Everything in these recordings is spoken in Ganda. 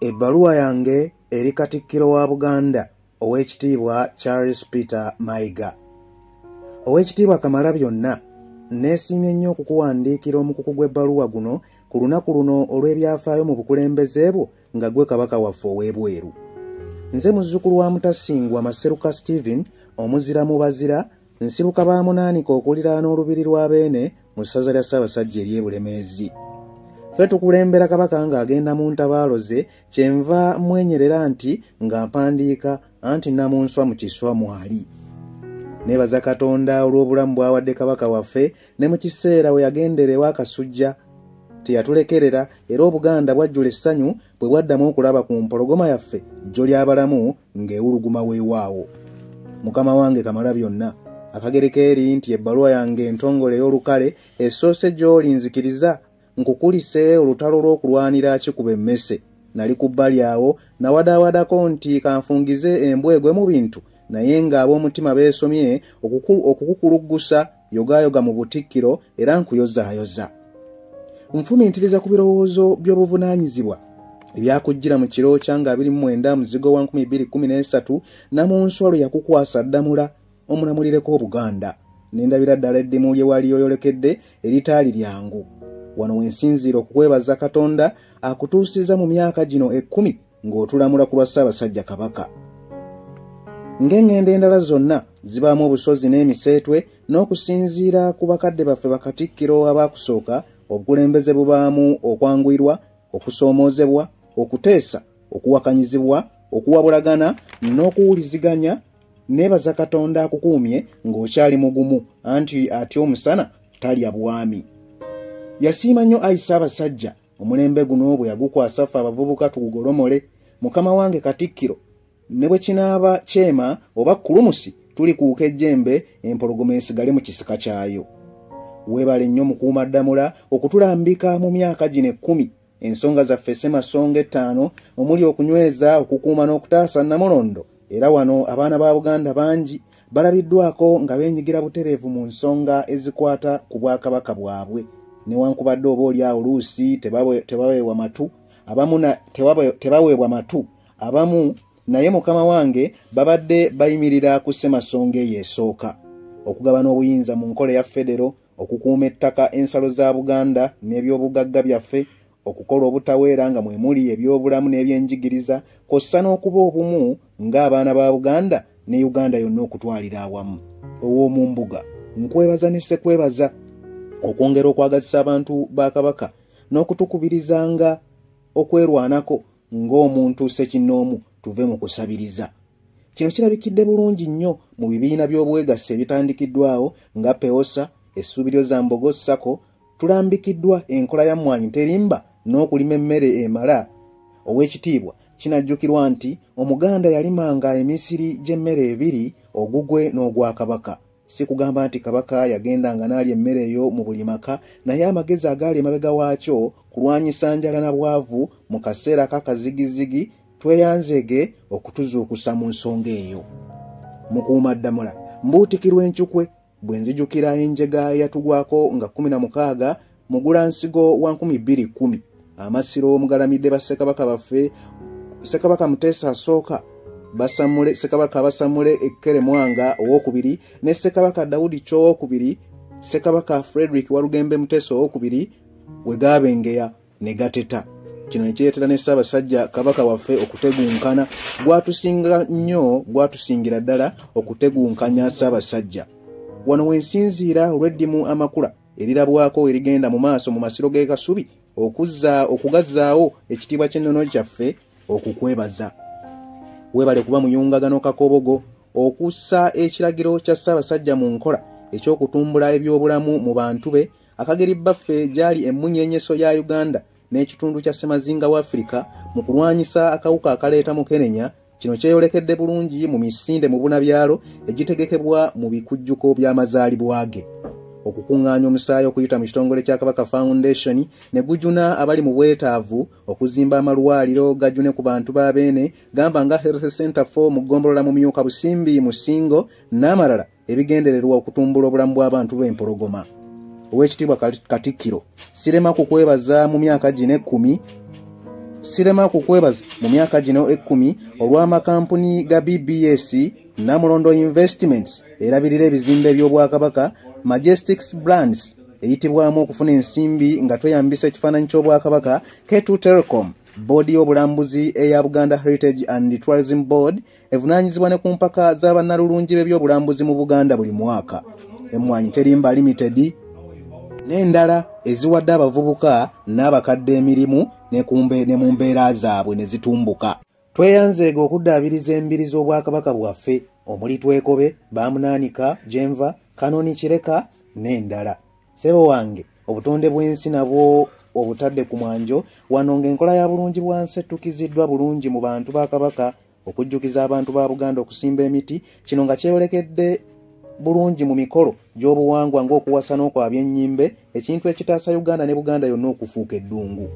Ebbaluwa yange eri Katikkiro wa Buganda Oweekitiibwa Charles Peter Mayiga. Oweekitiibwa Kamalabyonna, neesiimye nnyo okukuwandiikira omukuku gw'ebbaluwa guno ku lunaku luno olw'ebyafaayo mu bukulembeze bwo nga gwe kabaka waffe ow'ebweru. Nze muzzukulu wa Mutasingwa Maseruka Stephen omuzira mu bazira, nsibuka ba Munaanika okuliraana olubiri lwa Beene mu ssaza lya Ssaabasajja ery'e Bulemeezi. Ffe tukulembera kabaka ng'agenda mu ntabaalo ze, kyenva mwenyerera nti nga mpandiika anti namunswa mu kiswa mwali. Neebaza Katonda olw'obulamu bw'awadde kabaka waffe ne mu kiseera we yagendera ewa Kasujja. Teyatulekerera era Obuganda bwajjula essanyu bwe bwaddamu okulaba ku mpologoma yaffe jjo ly'abalamu ng'ewuluguma weewaawo. Mukama wange Kamalabyonna, akagereko eri nti ebbaluwa yange entongole ey'olukale esoose gy'oli nzikiriza nkukulise olutalo lw'okulwanira kikuba emmese. Nali ku bbali awo nawadaawadako nti kanfungize embwegwe mu bintu, naye ng'ab'omutima beesomye okukukuluggusa yogayoga mu butikkiro era nkuyozaayoza. Nfumiitiriza ku birowoozo by'obuvunaanyizibwa ebyakujjira mu kiro kya 29 muzigo wa 2013 Namunswa lwe yakukwasa Ddamula omulamulireko Obuganda. Nendabira ddala eddimu lye wali yoyolekedde eritaali lyangu. Wano wensinziira okukwebaza Katonda akutuusiza mu myaka gino 10 ng'otulamula ku lwa Ssaabasajja Kabaka. Ng'engendo endala zonna zibaamu obusozi n'emiseetwe, n'okusinziira ku bakadde baffe Bakatikkiro abaakusooka, obukulembeze bubaamu okwanguyirwa, okusoomoozebwa, okuteesa, okuwakanyizibwa, okuwabulagana n'okuwuliziganya. Neebaza Katonda akukuumye ng'okyali mugumu anti atya omusana talya bwami. Yasiima nnyo ayi Ssaabasajja omulembe guno bwe yagukwasa ffe abavubuka tugugolomole. Mukama wange Katikkiro, ne bwe kinaaba kyema oba kulumusi tulikuuka ejjembe empologoma esigale mu kisika kyayo. Weebale nnyo mukuuma Ddamula okutulambika mu myaka gino 10. Ensonga zaffe ssemasonga 5 omuli okunyweza, okukuuma n'okutaasa Namulondo. Era wano abaana ba Buganda bangi balabiddwako nga beenyigira butereevu mu nsonga ezikwata ku bwakabaka bwabwe. Newankubadde oba oli awo oluusi tebaweebwa matu, tebaweebwa matu abamu, naye Mukama wange babadde bayimirira ku ssemasonga eyo esooka: okugabana obuyinza mu nkola ya federo, okukuuma ettaka, ensalo za Buganda n'ebyobugagga byaffe, okukola obutaweera nga mwe muli ebyobulamu n'ebyenjigiriza, kw'ossa n'okuba obumu ng'abaana ba Buganda ne Uganda yonna okutwalira awamu. Ow'omu mbuga, nkwebaza ne ssekwebaza okwongera okwagazisa abantu ba Kabaka n'okutukubirizanga okwerwanako ng'omuntu ssekinnoomu tuve mu kusabiriza. Kino kirabikidde bulungi nnyo mu bibiina by'obwegasse ebitandikiddwawo nga Peosa, Essuubiryo za Mbogo Sako. Tulambikiddwa enkola ya mmwanyi terimba n'okulima emmere emala. Oweekitiibwa, kinajjukirwa nti Omuganda yalimanga emisiri gy'emmere 2, ogugwe n'ogwa Kabaka. Si kugamba nti Kabaka yagendanga n'alya emmere eyo mu buli maka, naye amagezi agaali emabega waakyo kulwanyisa njala na bwavu mu kaseera k'akazigizigi tweyanzege okutuzuukusa mu nsonga eyo. Mukuuma Ddamula, mbuutikirwa enkyukwe bwe nzijukira enjega eyatugwako nga 16 mu Gulansigo wa 2010. Amasiro omugalamidde bassekabaka baffe, Ssekabaka Muteesa asooka, Ssekabaka Basamule Ekkere Mwanga owookubiri ne Ssekabaka Daudi Chwa owookubiri, Ssekabaka Frederick Walugembe Muteesa owookubiri we gaabengeya ne gateta. Kino ne kireetera ne Ssaabasajja Kabaka waffe okutegunkana. Gwatusingira ddala okutegunkanya Ssaabasajja. Wano wensinziira olw'eddimu amakula erirabwako erigenda mu maaso mu masiro g'e Kasubi okugazzaawo ekitiibwa ky'ennono kyaffe okukwebaza. Weebale kuba muyungagano kakobogo okussa ekiragiro kya Ssaabasajja mu nkola eky'okutumbula ebyobulamu mu bantu be. Akageri baffe gyali emmunyeenyeso ya Uganda n'ekitundu kya Ssemazinga wa Afrika mu kulwanyisa akawuka akaleeta mukenenya. Kino kyeyolekedde bulungi mu misinde mu bunabyalo egitegekebwa mu bikujjuko by'amazaalibwa ge. Okukuŋŋaanya omusaayi okuyita mu kitongole kya Kabaka Foundation ne gujuna abali mu bwetaavu, okuzimba amalwaliro gajune ku bantu ba Beene, gamba nga Health Center 4 mu Ggombolola mu Myuka Busimbi mu Singo n'amalala ebigendererwa okutumbula obulamu bw'abantu b'empologoma. Oweekitiibwa Katikkiro, sirema kukwebaza mu myaka gino 10 sirema kukwebaza mu myaka gino 10 olw'amakampuni ga BBS Namulondo Investments erabirira ebizimbe by'obwakabaka Majestics Brands eyitibwamu okufuna ensimbi nga tweyambisa ekifaananyi ky'obwakabaka K2 Telecom Board y'obulambuzi eya Buganda Heritage and Tourism Board evunaanyizibwa ne ku mpaka z'abannalulungi b'ebyobulambuzi mu Buganda buli mwaka. Emmwanyi Terimba Limited n'endala eziwadde abavubuka n'abakadde emirimu ne mu mbeera zaabwe ne zitumbuka. Tweyanzeega okuddaabiriza embiri z'obwakabaka bwaffe omuli Twekobe, Bamunaanika, Jenva, Kanoni Kireka n'endala. Ssebo wange obutonde bw'ensi nabwo obutadde ku mwanjo wano ng'enkola ya bulungi bwansi ettukiziddwa bulungi mu bantu ba Kabaka okujjukiza abantu ba Buganda okusimba emiti, kino nga kyeyolekedde bulungi mu mikolo gy'obuwangwa ng'okuwasa n'okwabya ennyimbe, ekintu ekitaasa Uganda ne Buganda yonna okufuuka eddungu.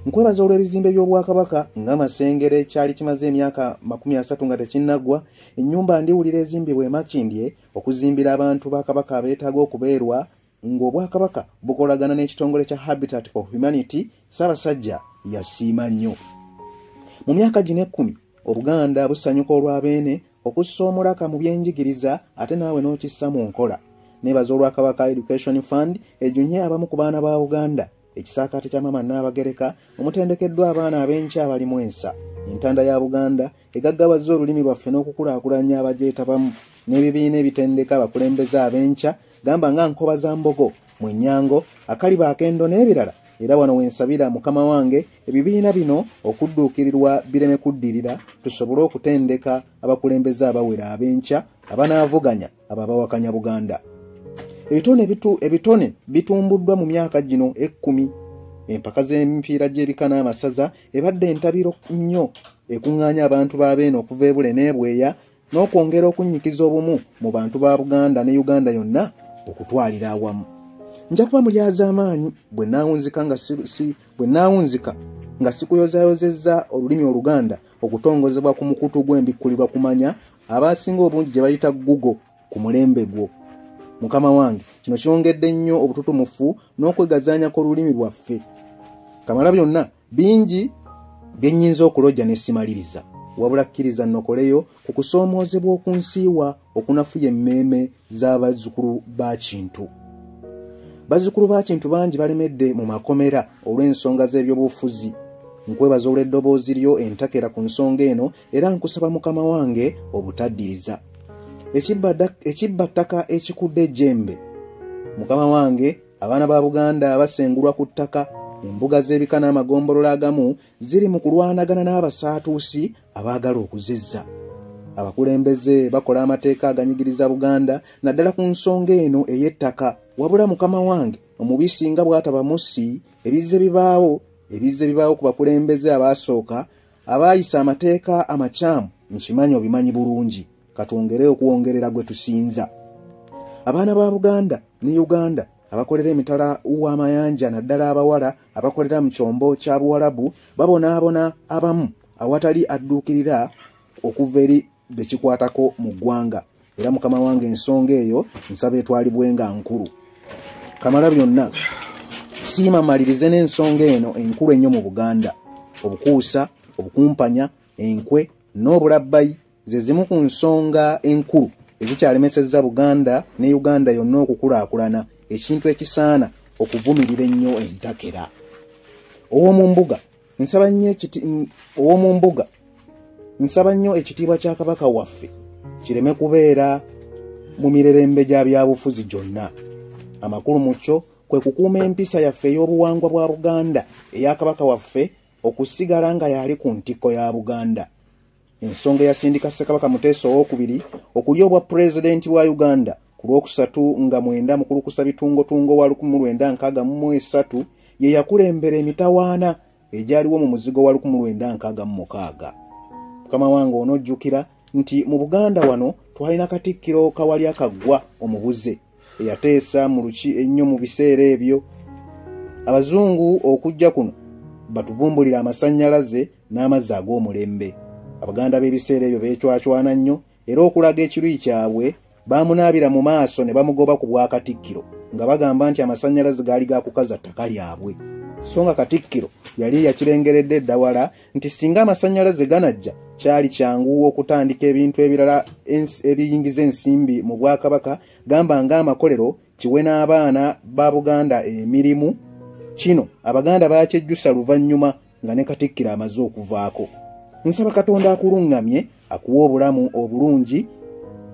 Nkwebaza olw'ebizimbe by'obwakabaka ng'amasengere kyali kimaze emyaka 30 nga tekinnaggwa, ennyumba ndiwulira ezimbibwa e Makindye okuzimbira abantu ba Kabaka abeetaaga okubeerwa ng'obwakabaka bukolagana n'ekitongole kya Habitat for Humanity. Ssaabasajja yasiima nnyo. Mu myaka gino 10 Obuganda busanyuka olw'abeene okussa omulaka mu byenjigiriza ate naawe n'okissa mu nkola. Neebaza olw'Akabaka Education Fund ejunye abamu ku baana ba Uganda ekisaakaate kya Maama Nnaabagereka omutendekeddwa abaana ab'enkya abalimu ensa. Entanda ya Buganda egaggawazza olulimi lwaffe n'okukulaakulanya abagyetabamu n'ebibiina ebitendeka abakulembeze ab'enkya gamba nga Nkoba za Mbogo, Mwenyango, Akaliba Akendo n'ebirala. Era wano wensabira Mukama wange ebibiina bino okudduukirirwa bireme kuddirira tusobole okutendeka abakulembeze abawera ab'enkya abanaavuganya ababawakanya Buganda. Ebitone bitumbuddwa mu myaka gino 10. Empaka z'emipiira gy'ebika n'amasaza ebadde entabiro nnyo ekuŋŋaanya abantu b'abeene okuva e Bule n'Ebweya n'okwongera okunnyikiza obumu mu bantu ba Buganda ne Uganda yonna okutwalira awamu. Nja kuba mulyaza amaanyi bwe nnaawunzika nga sikuyozayozezza olulimi Oluganda okutongozebwa ku mukutu gw'embikkulirwa kumanya abasinga obungi gye bayita Google ku mulembe gwo. Mukama wange kino kyongedde nnyo obututumufu n'okwegazaanya kw'olulimi lwaffe. Kamala byonna bingi bye nnyinza okulojja ne simaliriza, wabula kkiriza nnokoleyo ku kusoomoozebwa okunsiiwa okunafuya emmeeme z'abazzukulu ba Kintu. Bazzukulu ba Kintu bangi balemedde mu makomera olw'ensonga z'ebyobufuzi. Nkwebaza olw'eddoboozi lyo entakera ku nsonga eno era nkusaba Mukama wange obutaddiriza. Ekibba ttaka ekikudde ejjembe. Mukama wange abaana ba Buganda basengulwa ku ttaka, embuga z'ebika n'amagombolola agamu ziri mu kulwanagana n'abasaatuusi abaagala okuzizza. Abakulembeze bakola amateeka aganyigiriza Buganda naddala ku nsonga eno ey'ettaka, wabula Mukama wange omubisi nga bw'ataba mussi ebizze bibaawo ku bakulembeze abaasooka abaayisa amateeka amakyamu nkimanyi obimanyi bulungi. Katwongere okuwongerera gwe tusinza. Abaana ba Buganda ne Uganda abakolera emitala w'amayanja naddala abawala abakolera mu kyombo kya Buwarabu babonaabona abamu awatali adduukirira okuva eri bekikwatako mu ggwanga. Era Mukama wange ensonga eyo nsaba etwalibwenga nkulu. Kamala byonna siima malirize n'ensonga eno enkulu ennyo mu Buganda. Obukuusa, obukumpanya, enkwe n'obulabbayi ze zimu ku nsonga enkulu ezikyalemesezza Buganda ne Uganda yonna okukulaakulana, ekintu ekisaana okuvumirira ennyo entakera. Ow'omu mbuga nsaba nnyo ekitiibwa kya Kabaka waffe kireme kubeera mu mirerembe gya byabufuzi gyonna. Amakulu mu kyo kwe kukuuma empisa yaffe ey'obuwangwa bwa Buganda eya Kabaka waffe okusigala nga yali ku ntikko ya Buganda. Ensonga yasindika Ssekabaka Muteesa II okulya obwa pulezidenti wa Uganda ku Lwokusatu nga 9 Mukulukusa bitungotungo wa 1963 ye yakulembera emitawaana egyaliwo mu muzigo wa 1966. Mukama wange onojjukira nti mu Buganda wano twalina Katikkiro Kawalya Kaggwa omubuze eyateesa mu luki ennyo mu biseera ebyo. Abazungu okujja kuno batuvumbulira amasannyalaze n'amazzi ag'omulembe. Abaganda b'ebiseera ebyo beecwacwana nnyo era okulaga ekiruyi kyabwe baamunaabira mu maaso ne bamugoba ku bwa Katikkiro nga bagamba nti amasannyalaze gaali gakukaza ttaka lyabwe. so nga Katikkiro yali yakirengeredde eddawala nti singa amasannyalaze ganajja kyali kyangu okutandika ebintu ebirala ebiyingiza ensimbi mu Bwakabaka, gamba ng'amakolero kiwe n'abaana ba Buganda emirimu. Kino Abaganda bakyejjusa luvannyuma nga ne Katikkiro amaze okuvaako. Nsaba Katonda akuluŋŋamye akuwa obulamu obulungi,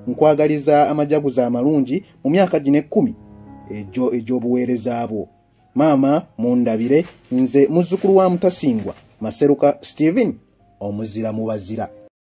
nkwagaliza amajaguza amalungi mu myaka gino 10 egy'obuweereza bwo. Maama mundabire, nze muzzukulu wa Mutasingwa Maseruka Steven omuzira mu bazira.